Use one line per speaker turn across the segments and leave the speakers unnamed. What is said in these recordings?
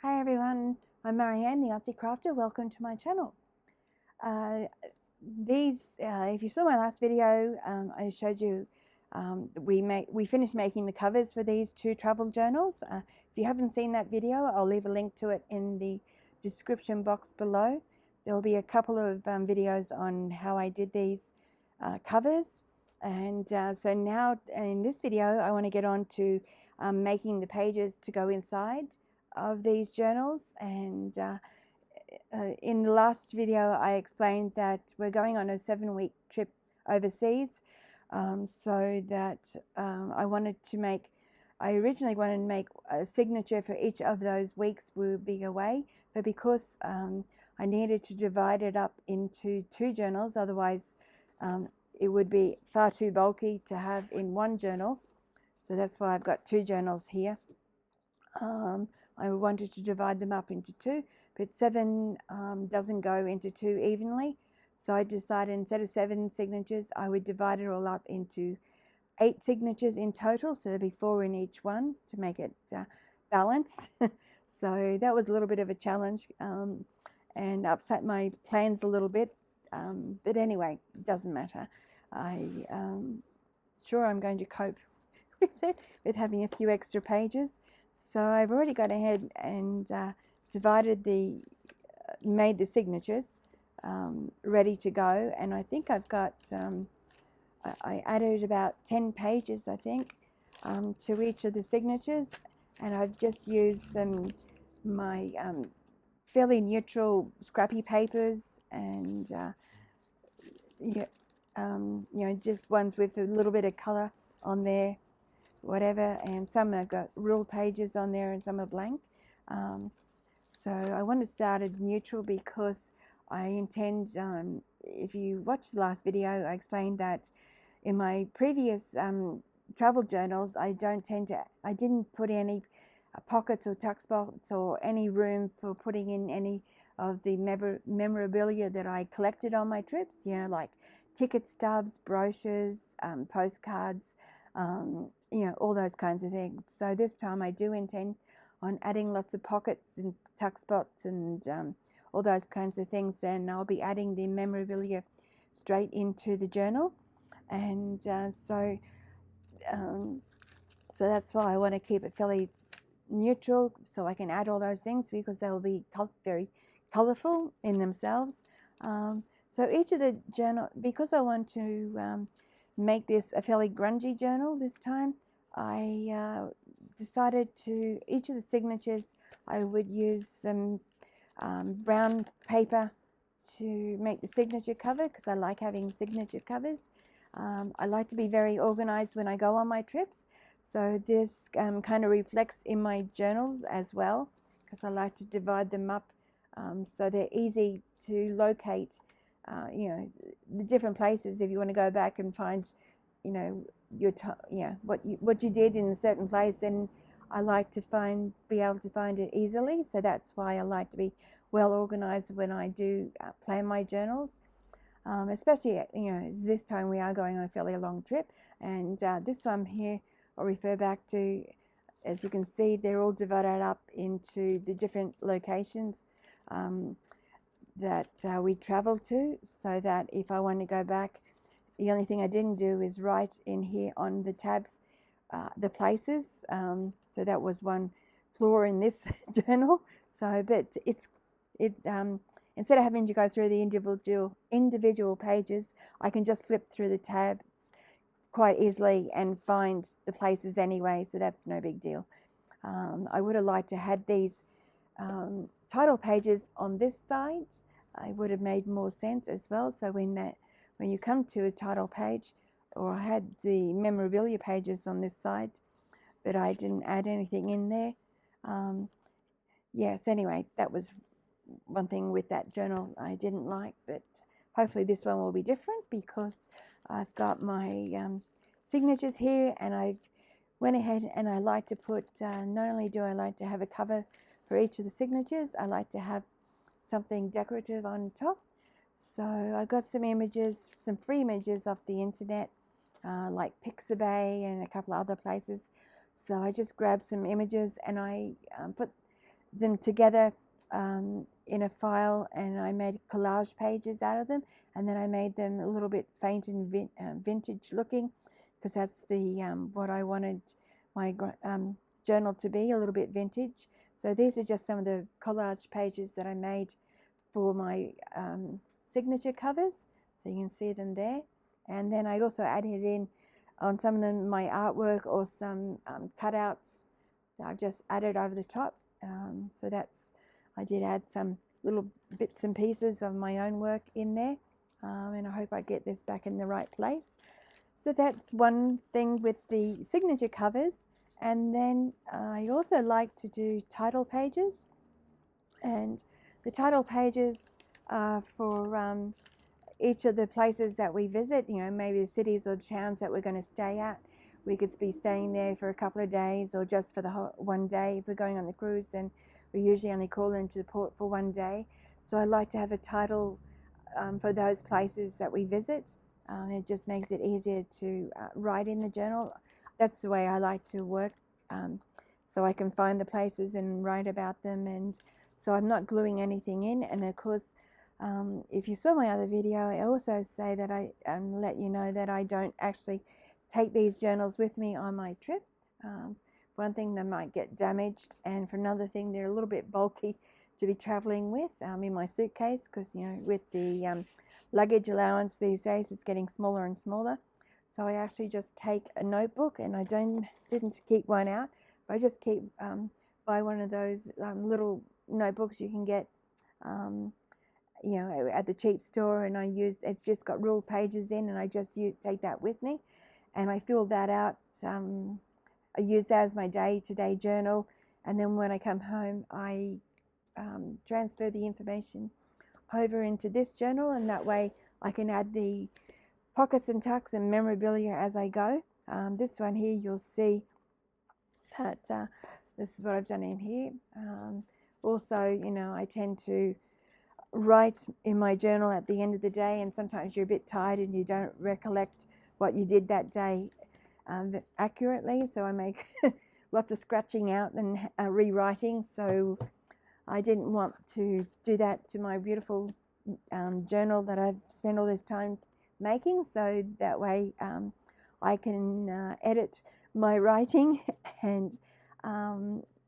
Hi everyone, I'm Marieanne, the Artsie Crafter. Welcome to my channel. If you saw my last video, I showed you we finished making the covers for these two travel journals. If you haven't seen that video, I'll leave a link to it in the description box below. There'll be a couple of videos on how I did these covers, and so now in this video I want to get on to making the pages to go inside of these journals. And in the last video I explained that we're going on a 7-week trip overseas, so that I originally wanted to make a signature for each of those weeks we would be away, but because I needed to divide it up into two journals, otherwise it would be far too bulky to have in one journal. So that's why I've got two journals here. I wanted to divide them up into two, but 7 doesn't go into 2 evenly. So I decided instead of 7 signatures, I would divide it all up into 8 signatures in total. So there'd be 4 in each one to make it balanced. So that was a little bit of a challenge and upset my plans a little bit. But anyway, it doesn't matter. I'm going to cope with it, with having a few extra pages. So I've already gone ahead and made the signatures ready to go, and I think I've got, I added about 10 pages I think to each of the signatures, and I've just used my fairly neutral scrappy papers, and just ones with a little bit of colour on there, whatever, and some have got ruled pages on there and some are blank. So I want to start at neutral because I intend, if you watched the last video, I explained that in my previous travel journals I didn't put any pockets or tuck spots or any room for putting in any of the memorabilia that I collected on my trips, like ticket stubs, brochures, postcards, all those kinds of things. So this time I do intend on adding lots of pockets and tuck spots and all those kinds of things, and I'll be adding the memorabilia straight into the journal. And so that's why I want to keep it fairly neutral, so I can add all those things because they will be very colourful in themselves. So each of the journal, because I want to make this a fairly grungy journal this time, I decided to, each of the signatures I would use some brown paper to make the signature cover, because I like having signature covers. I like to be very organized when I go on my trips, so this kind of reflects in my journals as well, because I like to divide them up so they're easy to locate, the different places. If you want to go back and find what you did in a certain place, then I like to be able to find it easily. So that's why I like to be well organized when I do plan my journals, especially this time we are going on a fairly long trip. And this one here I'll refer back to. As you can see, they're all divided up into the different locations that we traveled to, so that if I want to go back, the only thing I didn't do is write in here on the tabs the places. So that was one flaw in this journal. So, but instead of having to go through the individual pages, I can just flip through the tabs quite easily and find the places anyway. So that's no big deal. I would have liked to have these title pages on this side. I would have made more sense as well. So when you come to a title page, or I had the memorabilia pages on this side, but I didn't add anything in there. Yes, anyway, that was one thing with that journal I didn't like, but hopefully this one will be different, because I've got my signatures here, and I went ahead and I like to put, not only do I like to have a cover for each of the signatures, I like to have something decorative on top. So I got some images, some free images off the internet, like Pixabay and a couple of other places. So I just grabbed some images and I put them together in a file, and I made collage pages out of them, and then I made them a little bit faint and vintage looking, because that's the what I wanted my journal to be, a little bit vintage. So these are just some of the collage pages that I made for my signature covers, so you can see them there. And then I also added in on some of them my artwork or some cutouts that I've just added over the top. So I did add some little bits and pieces of my own work in there, and I hope I get this back in the right place. So that's one thing with the signature covers. And then I also like to do title pages, and the title pages are for each of the places that we visit, you know, maybe the cities or towns that we're going to stay at. We could be staying there for a couple of days, or just for the whole one day. If we're going on the cruise, then we usually only call into the port for one day. So I like to have a title for those places that we visit. It just makes it easier to write in the journal. That's the way I like to work, so I can find the places and write about them, and so I'm not gluing anything in. And of course, if you saw my other video, I also say that I let you know that I don't actually take these journals with me on my trip. One thing, they might get damaged, and for another thing, they're a little bit bulky to be traveling with in my suitcase, because, you know, with the luggage allowance these days, it's getting smaller and smaller. So I actually just take a notebook, and I didn't keep one out, but I just buy one of those little notebooks you can get you know, at the cheap store, and it's just got ruled pages in, and I just take that with me, and I fill that out. I use that as my day-to-day journal, and then when I come home, I transfer the information over into this journal, and that way I can add the pockets and tucks and memorabilia as I go. This one here, you'll see that this is what I've done in here. Also, you know, I tend to write in my journal at the end of the day, and sometimes you're a bit tired and you don't recollect what you did that day accurately, so I make lots of scratching out and rewriting. So I didn't want to do that to my beautiful journal that I've spent all this time making, so that way I can edit my writing, and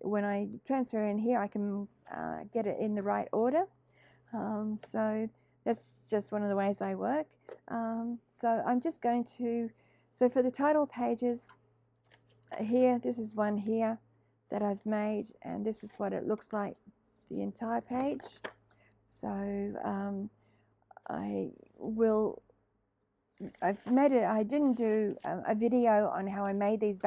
when I transfer in here, I can get it in the right order. So that's just one of the ways I work. So I'm just going to, so for the title pages here, this is one here that I've made, and this is what it looks like, the entire page. So I didn't do a video on how I made these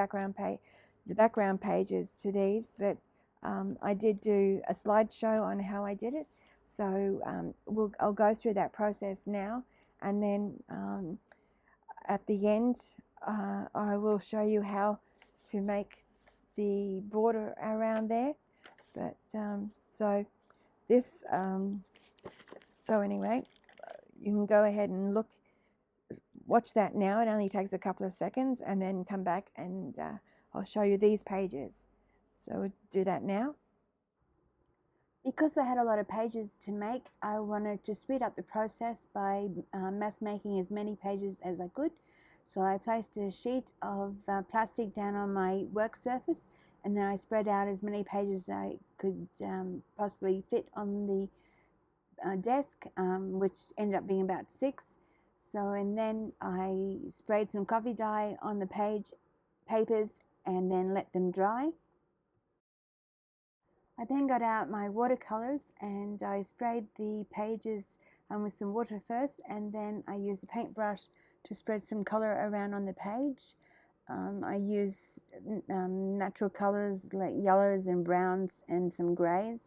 the background pages to these, but I did do a slideshow on how I did it. So I'll go through that process now, and then at the end I will show you how to make the border around there. But so this so anyway, you can go ahead and watch that now. It only takes a couple of seconds, and then come back and I'll show you these pages. So we'll do that now. Because I had a lot of pages to make, I wanted to speed up the process by mass making as many pages as I could. So I placed a sheet of plastic down on my work surface, and then I spread out as many pages as I could possibly fit on the desk, which ended up being about 6. So, and then I sprayed some coffee dye on the papers and then let them dry. I then got out my watercolors, and I sprayed the pages with some water first, and then I used a paintbrush to spread some color around on the page. I used natural colors like yellows and browns and some grays.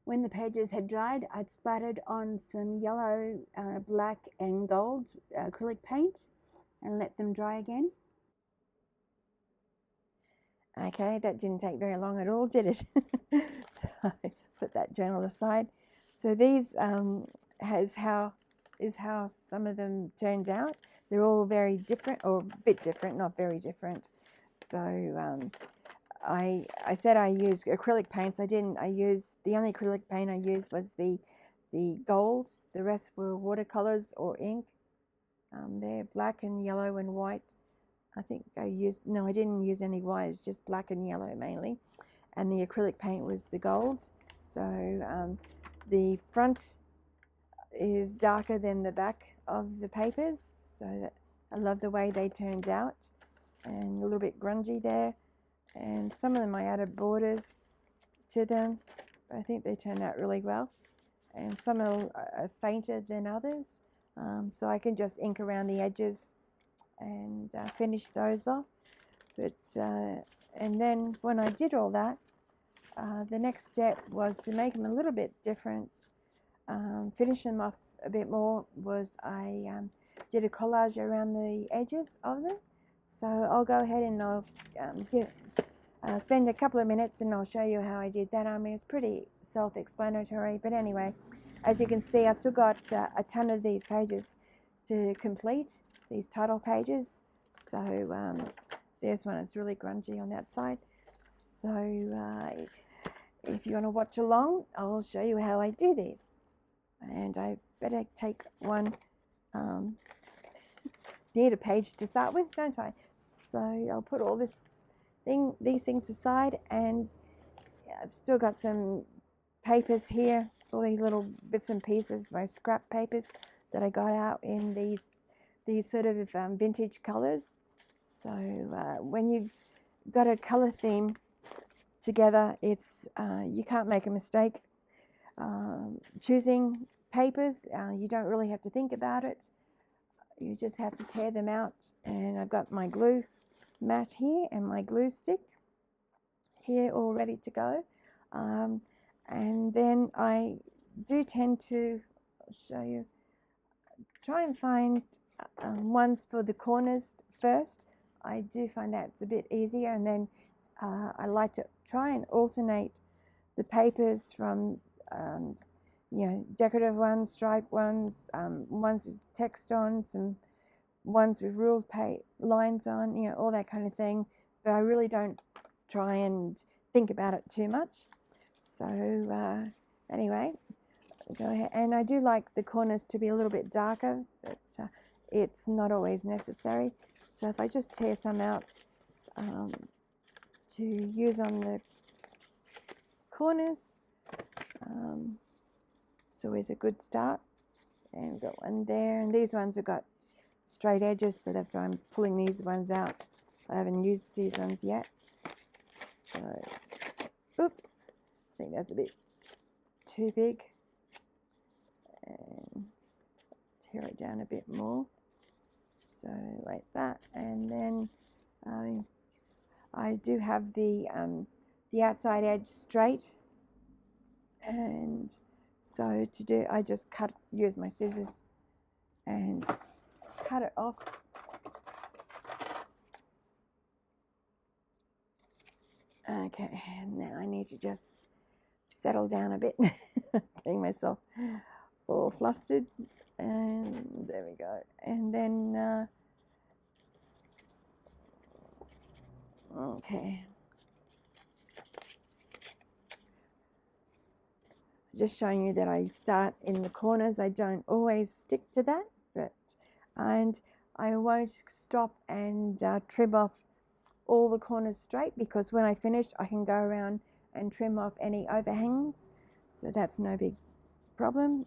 When the pages had dried, I'd splattered on some yellow, black and gold acrylic paint and let them dry again. Okay, that didn't take very long at all, did it? So I put that journal aside. So these is how some of them turned out. They're all very different, or a bit different, not very different. So I said I used acrylic paints. I didn't. The only acrylic paint I used was the golds. The rest were watercolors or ink. They're black and yellow and white. I think I didn't use any white. It's just black and yellow mainly. And the acrylic paint was the golds. So the front is darker than the back of the papers. So I love the way they turned out, and a little bit grungy there. And some of them I added borders to them. I think they turned out really well. And some are fainter than others. So I can just ink around the edges and finish those off. But and then when I did all that, the next step was to make them a little bit different, finish them off a bit more. Was I did a collage around the edges of them. So I'll go ahead and I'll spend a couple of minutes and I'll show you how I did that. I mean, it's pretty self-explanatory, but anyway, as you can see, I've still got a ton of these pages to complete, these title pages. So there's one that's really grungy on that side. So if you want to watch along, I'll show you how I do these. And I better take one, need a page to start with, don't I? So I'll put all these things aside, and I've still got some papers here, all these little bits and pieces, my scrap papers that I got out in these sort of vintage colors. So when you've got a color theme together, it's you can't make a mistake choosing papers. You don't really have to think about it. You just have to tear them out. And I've got my glue mat here and my glue stick here all ready to go. And then I do tend to show you, try and find ones for the corners first. I do find that it's a bit easier, and then I like to try and alternate the papers from decorative ones, striped ones, ones with text on, some ones with ruled lines on, all that kind of thing. But I really don't try and think about it too much. So anyway, go ahead. And I do like the corners to be a little bit darker, but it's not always necessary. So if I just tear some out to use on the corners, it's always a good start. And we've got one there, and these ones have got straight edges, so that's why I'm pulling these ones out. I haven't used these ones yet. So, oops, I think that's a bit too big. And tear it down a bit more. So like that, and then I do have the outside edge straight, and so to do, I just use my scissors and cut it off. Okay, and now I need to just settle down a bit, getting myself all flustered, and there we go. And then okay, just showing you that I start in the corners. I don't always stick to that, and I won't stop and trim off all the corners straight, because when I finish I can go around and trim off any overhangs, so that's no big problem.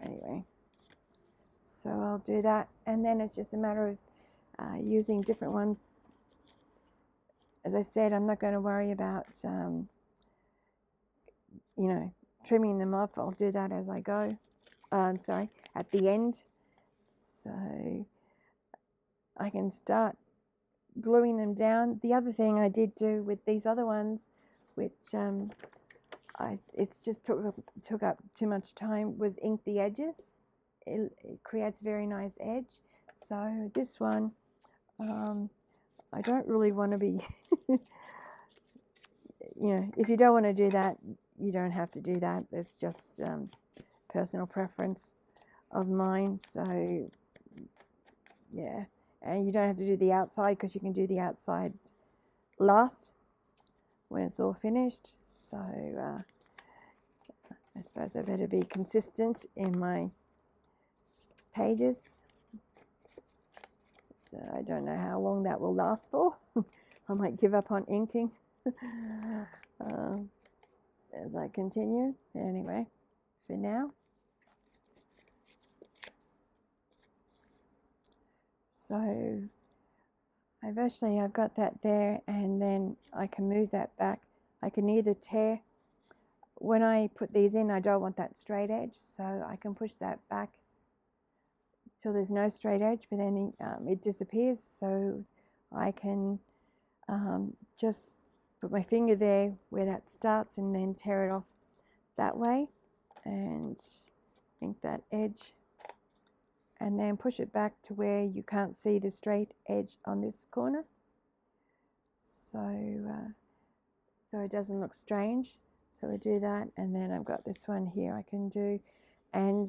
Anyway, so I'll do that, and then it's just a matter of using different ones. As I said, I'm not going to worry about trimming them off. I'll do that as I go. Sorry, at the end, so I can start gluing them down. The other thing I did do with these other ones, which it's just took up too much time, was ink the edges. It creates a very nice edge. So this one, I don't really want to be, if you don't want to do that, you don't have to do that. It's just personal preference of mine. So yeah, and you don't have to do the outside, because you can do the outside last when it's all finished. So I suppose I better be consistent in my pages. So I don't know how long that will last for. I might give up on inking as I continue. Anyway, for now. So I've got that there, and then I can move that back. I can either tear, when I put these in, I don't want that straight edge, so I can push that back till there's no straight edge, but then it disappears, so I can just put my finger there where that starts and then tear it off that way and ink that edge, and then push it back to where you can't see the straight edge on this corner, so it doesn't look strange. So I do that, and then I've got this one here I can do, and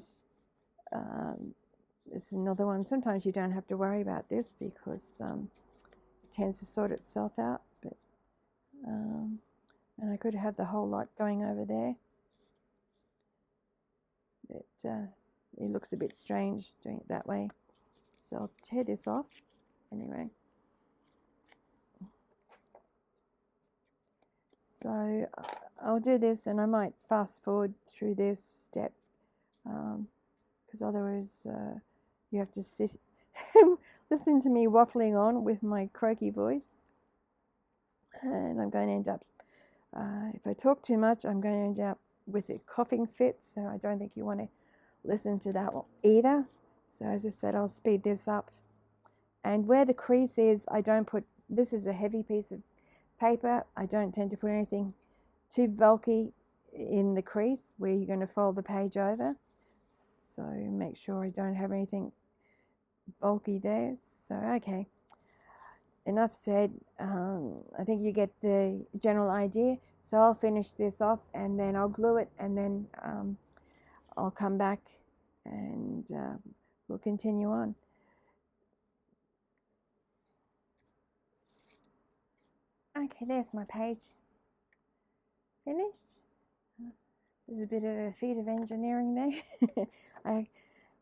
this is another one. Sometimes you don't have to worry about this because it tends to sort itself out, but and I could have the whole lot going over there, but it looks a bit strange doing it that way, so I'll tear this off anyway. So I'll do this, and I might fast forward through this step because otherwise you have to sit listen to me waffling on with my croaky voice, and I'm going to end up, if I talk too much, I'm going to end up with a coughing fit, so I don't think you want to listen to that one either. So as I said, I'll speed this up, and where the crease is, I don't put, this is a heavy piece of paper, I don't tend to put anything too bulky in the crease where you're going to fold the page over, so make sure I don't have anything bulky there. So okay, enough said. I think you get the general idea, so I'll finish this off and then I'll glue it, and then I'll come back and we'll continue on. Okay, there's my page finished. There's a bit of a feat of engineering there.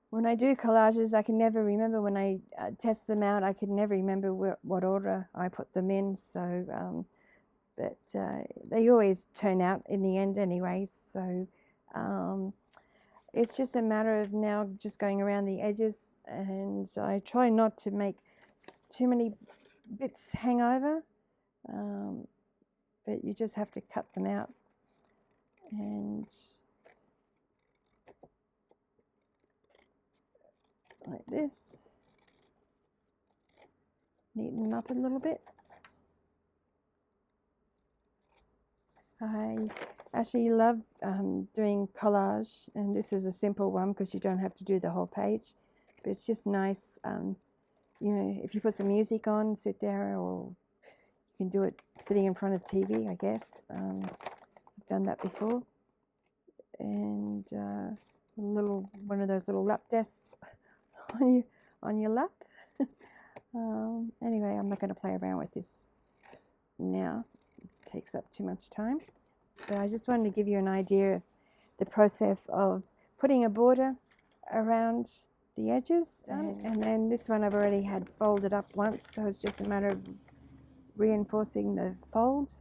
When I do collages, I can never remember, when I test them out, I can never remember what order I put them in, so but they always turn out in the end anyway, so it's just a matter of now just going around the edges, and I try not to make too many bits hang over, but you just have to cut them out, and like this, neaten them up a little bit. I actually love doing collage, and this is a simple one because you don't have to do the whole page, but it's just nice, you know, if you put some music on, sit there, or you can do it sitting in front of TV, I guess. I've done that before, and one of those little lap desks on your lap. Anyway, I'm not going to play around with this now. It takes up too much time. But I just wanted to give you an idea of the process of putting a border around the edges. And then this one I've already had folded up once, so it's just a matter of reinforcing the folds.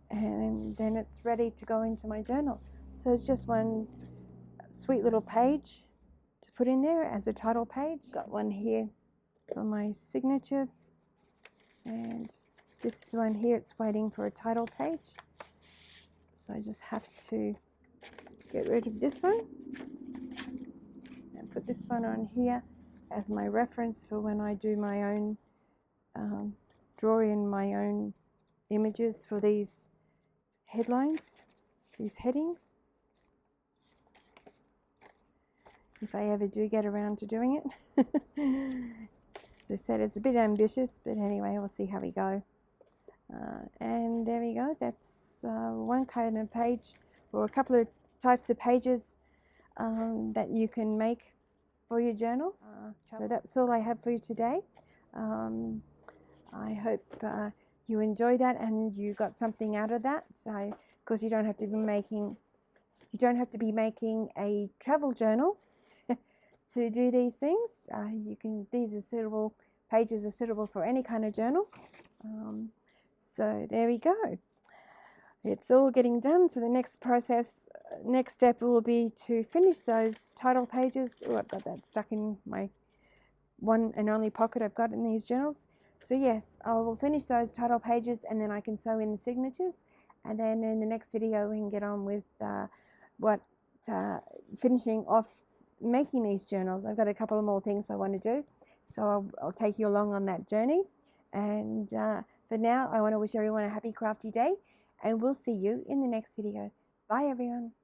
And then it's ready to go into my journal. So it's just one sweet little page to put in there as a title page. Got one here for my signature, and this is one here, it's waiting for a title page. So I just have to get rid of this one and put this one on here as my reference for when I do my own, draw in my own images for these headlines, these headings, if I ever do get around to doing it. As I said, it's a bit ambitious, but anyway, we'll see how we go. And there we go, that's one kind of page, or a couple of types of pages that you can make for your journals. So that's all I have for you today. I hope you enjoy that and you got something out of that. So, because you don't have to be making a travel journal to do these things. These are suitable, pages are suitable for any kind of journal. So there we go. It's all getting done. So the next step will be to finish those title pages. Oh, I've got that stuck in my one and only pocket I've got in these journals. So yes, I will finish those title pages and then I can sew in the signatures. And then in the next video we can get on with finishing off making these journals. I've got a couple of more things I want to do. So I'll take you along on that journey. And for now, I want to wish everyone a happy crafty day. And we'll see you in the next video. Bye everyone.